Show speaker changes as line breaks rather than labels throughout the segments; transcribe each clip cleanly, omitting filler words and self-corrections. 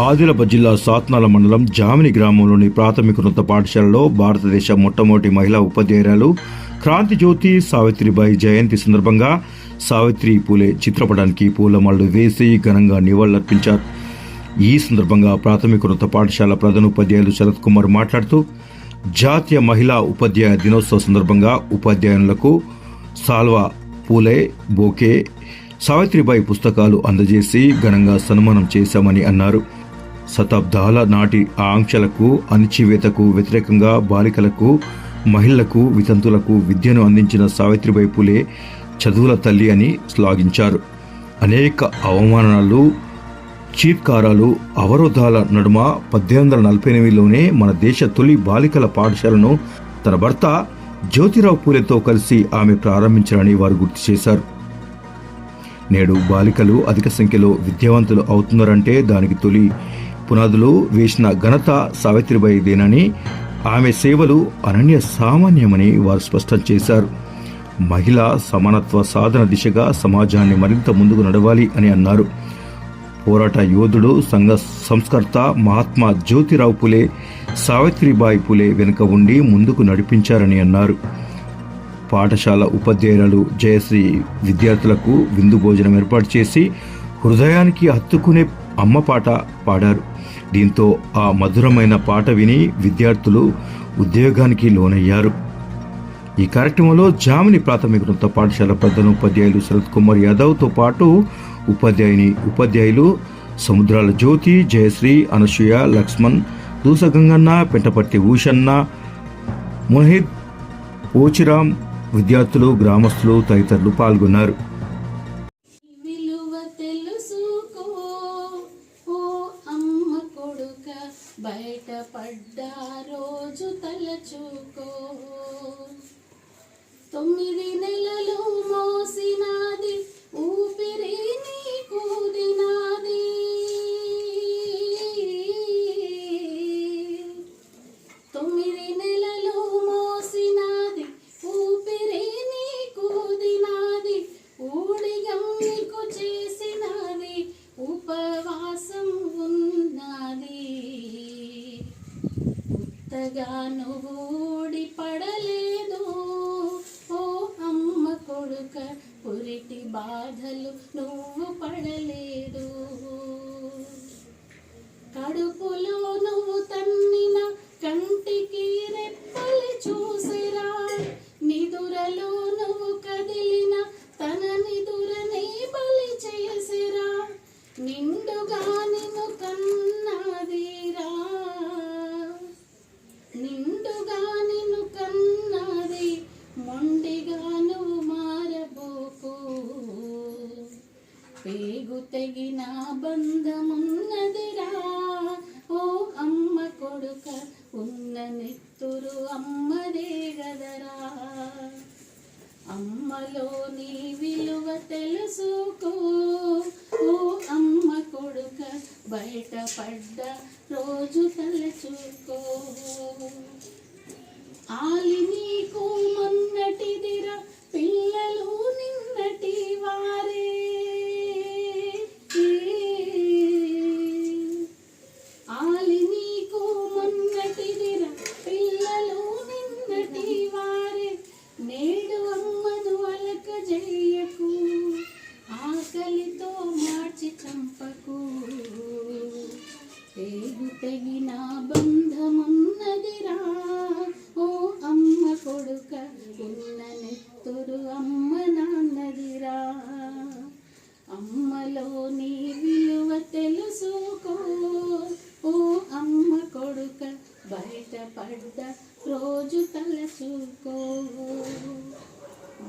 ఆదిలాబాద్ జిల్లా సాత్నాల మండలం జామిని గ్రామంలోని ప్రాథమికోన్నత పాఠశాలలో భారతదేశ మొట్టమొదటి మహిళా ఉపాధ్యాయురాలు క్రాంతి జ్యోతి సావిత్రిబాయి జయంతి సందర్భంగా సావిత్రి పూలే చిత్రపటానికి పూలమాలలు వేసి ఘనంగా నివాళులర్పించారు. ఈ సందర్భంగా ప్రాథమికోన్నత పాఠశాల ప్రధానోపాధ్యాయులు శరత్ కుమార్ మాట్లాడుతూ జాతీయ మహిళా ఉపాధ్యాయ దినోత్సవ సందర్భంగా ఉపాధ్యాయులకు సాల్వా, పూలే బోకే, సావిత్రిబాయి పుస్తకాలు అందజేసి ఘనంగా సన్మానం చేశామని అన్నారు. శతాబ్దాల నాటి ఆంక్షలకు, అణచివేతకు వ్యతిరేకంగా బాలికలకు, మహిళలకు, వితంతులకు విద్యను అందించిన సావిత్రిబాయి పూలే చదువుల తల్లి అని శ్లాఘించారు. అనేక అవమానాలు, చీత్కారాలు, అవరోధాల నడుమ 1848లోనే మన దేశ తొలి బాలికల పాఠశాలను తన భర్త జ్యోతిరావు పూలేతో కలిసి ఆమె ప్రారంభించారని వారు గుర్తు చేశారు. నేడు బాలికలు అధిక సంఖ్యలో విద్యావంతులు అవుతున్నారంటే దానికి తొలి పునాదులు వేసిన ఘనత సావిత్రిబాయిదేనని, ఆమె సేవలు అనన్య సామాన్యమని వారు స్పష్టం చేశారు. మహిళా సమానత్వ సాధన దిశగా సమాజాన్ని మరింత ముందుకు నడవాలి అని అన్నారు. పోరాట యోధుడు, సంఘ సంస్కర్త మహాత్మా జ్యోతిరావు పూలే సావిత్రిబాయి పూలే వెనుక ఉండి ముందుకు నడిపించారని అన్నారు. పాఠశాల ఉపాధ్యాయురాలు జయశ్రీ విద్యార్థులకు విందు భోజనం ఏర్పాటు చేసి హృదయానికి హత్తుకునే అమ్మ పాట పాడారు. దీంతో ఆ మధురమైన పాట విని విద్యార్థులు ఉద్యోగానికి లోనయ్యారు. ఈ కార్యక్రమంలో జామిని ప్రాథమికోన్నత పాఠశాల ప్రధానోపాధ్యాయులు శరత్ కుమార్ యాదవ్తో పాటు ఉపాధ్యాయులు సముద్రాల జ్యోతి, జయశ్రీ, అనసూయ, లక్ష్మణ్, దూసగంగన్న, పెంటపర్తి ఊషన్న, మునహిద్, ఓచిరామ్, విద్యార్థులు, గ్రామస్తులు తదితరులు పాల్గొన్నారు.
బయటపడ్డ రోజు తలచుకో, 9 నెలలు మోసినాది ఊపిరి నీకు దినాది, 9 నెలలు మోసినాది ఊపిరి నీకు దినాది, ఊడిగం నీకు చేసినది ఉపవాసం ఉన్నది, ఉత్తగా నువ్వు ఊడి పడలేదు ఓ అమ్మ కొడుక, పురిటి బాధలు నువ్వు పడలేదు, కడుపులో నువ్వు తన్నిన కంటికి రెప్పలు చూసిరా, నిదురలో నువ్వు కదిలిన తన నిదురనే బలి చేసిరా, నిండుగా నిన్ను కన్నదిరా, నిండుగా నిన్ను కన్నది, మొండిగా నువ్వు మారబోకు, పేగు తెగిన బంధమున్నదిరా ఓ అమ్మ కొడుక, ఉన్న నెత్తురు అమ్మదే గదరా, అమ్మలో నీ విలువ తెలుసుకో ఓ అమ్మ కొడుక, బయటపడ్డ రోజు తలచుకో, ఆలి నీకు మొన్నటిదిరా పిల్లలు నిన్నటి వారే, ఆలి నీకు మొన్నటిదిరా పిల్లలు నిన్నటి వారే, నేడు అమ్మను అలక జయ్యకు, ఆకలితో మార్చి చంపకు, పేగు తెగిన బంధమున్నదిరా ఓ అమ్మ కొడుక, ఉన్న నెత్తురు అమ్మ నాన్నదిరా, అమ్మలో నీ విలువ తెలుసుకో ఓ అమ్మ కొడుక, బయటపడ్డ రోజు తలచుకో,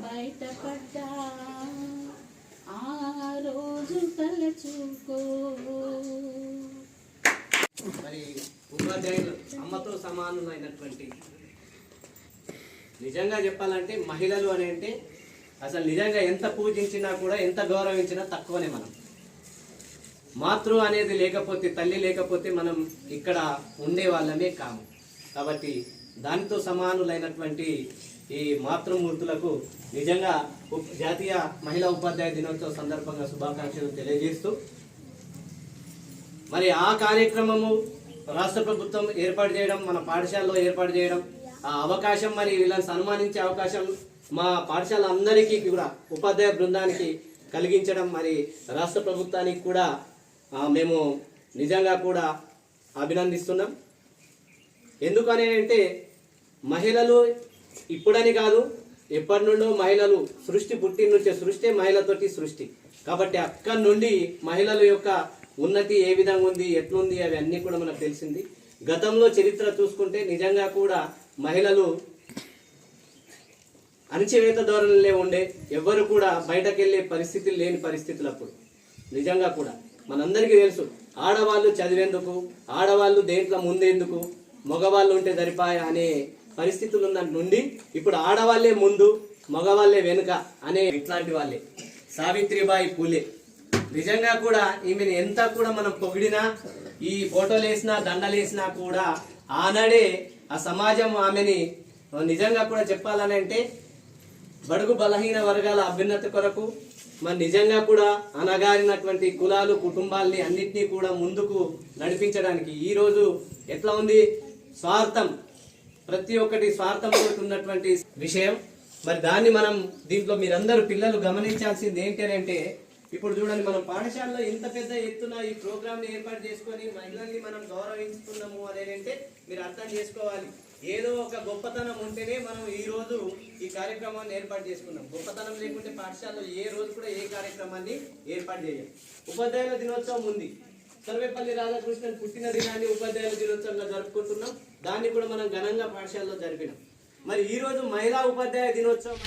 బయటపడ్డ ఆ రోజు తలచుకో.
మరి ఉపాధ్యాయులు అమ్మతో సమానమైనటువంటి, నిజంగా చెప్పాలంటే మహిళలు అని అంటే అసలు నిజంగా ఎంత పూజించినా కూడా, ఎంత గౌరవించినా తక్కువనే. మనం మాతృ అనేది లేకపోతే, తల్లి లేకపోతే మనం ఇక్కడ ఉండే వాళ్ళమే కాము. కాబట్టి దానితో సమానులైనటువంటి ఈ మాతృమూర్తులకు నిజంగా జాతీయ మహిళా ఉపాధ్యాయ దినోత్సవ సందర్భంగా శుభాకాంక్షలు తెలియజేస్తూ మరి ఆ కార్యక్రమము రాష్ట్ర ప్రభుత్వం ఏర్పాటు చేయడం, మన పాఠశాలలో ఏర్పాటు చేయడం, ఆ అవకాశం మరి వీళ్ళని సన్మానించే అవకాశం మా పాఠశాల అందరికీ కూడా ఉపాధ్యాయ బృందానికి కలిగించడం మరి రాష్ట్ర ప్రభుత్వానికి కూడా మేము నిజంగా కూడా అభినందిస్తున్నాం. ఎందుకని అంటే మహిళలు ఇప్పుడని కాదు, ఎప్పటి నుండో మహిళలు సృష్టి పుట్టిన నుంచే సృష్టి మహిళతోటి సృష్టి. కాబట్టి అక్కడి నుండి మహిళల యొక్క ఉన్నతి ఏ విధంగా ఉంది, ఎట్లుంది అవి అన్నీ కూడా మనకు తెలిసింది. గతంలో చరిత్ర చూసుకుంటే నిజంగా కూడా మహిళలు అణచివేత ధోరణిలో ఉండే, ఎవ్వరు కూడా బయటకు వెళ్ళే పరిస్థితులు లేని పరిస్థితులు అప్పుడు. నిజంగా కూడా మనందరికీ తెలుసు, ఆడవాళ్ళు చదివేందుకు, ఆడవాళ్ళు దేంట్లో ముందేందుకు, మగవాళ్ళు ఉంటే సరిపాయ అనే పరిస్థితులు ఉన్న నుండి ఇప్పుడు ఆడవాళ్లే ముందు మగవాళ్లే వెనుక అనే ఇట్లాంటి వాళ్ళే సావిత్రిబాయి పూలే. నిజంగా కూడా ఈమెను ఎంత కూడా మనం పొగిడినా, ఈ ఫోటోలు వేసినా దండలు వేసినా కూడా ఆనాడే ఆ సమాజం ఆమెని నిజంగా కూడా చెప్పాలని అంటే బడుగు బలహీన వర్గాల అభ్యున్నతి కొరకు మరి నిజంగా కూడా అనగారినటువంటి కులాలు కుటుంబాలని అన్నింటినీ కూడా ముందుకు నడిపించడానికి ఈరోజు ఎట్లా ఉంది, స్వార్థం, ప్రతి ఒక్కటి స్వార్థంతో ఉన్నటువంటి విషయం. మరి దాన్ని మనం దీంట్లో మీరందరూ పిల్లలు గమనించాల్సింది ఏంటి అని అంటే, ఇప్పుడు చూడండి మనం పాఠశాలలో ఇంత పెద్ద ఎత్తున ఈ ప్రోగ్రామ్ ని ఏర్పాటు చేసుకొని మహిళల్ని మనం గౌరవిస్తున్నాము అనేది అంటే మీరు అర్థం చేసుకోవాలి. ఏదో ఒక గొప్పతనం ఉంటేనే మనం ఈ రోజు ఈ కార్యక్రమాన్ని ఏర్పాటు చేసుకున్నాం. గొప్పతనం లేకుంటే పాఠశాలలో ఏ రోజు కూడా ఏ కార్యక్రమాన్ని ఏర్పాటు చేయాలి. ఉపాధ్యాయుల దినోత్సవం ఉంది, సర్వేపల్లి రాధాకృష్ణన్ పుట్టిన దినాన్ని ఉపాధ్యాయుల దినోత్సవంగా జరుపుకుంటున్నాం. దాన్ని కూడా మనం ఘనంగా పాఠశాలలో జరిపినాం. మరి ఈ రోజు మహిళా ఉపాధ్యాయ దినోత్సవం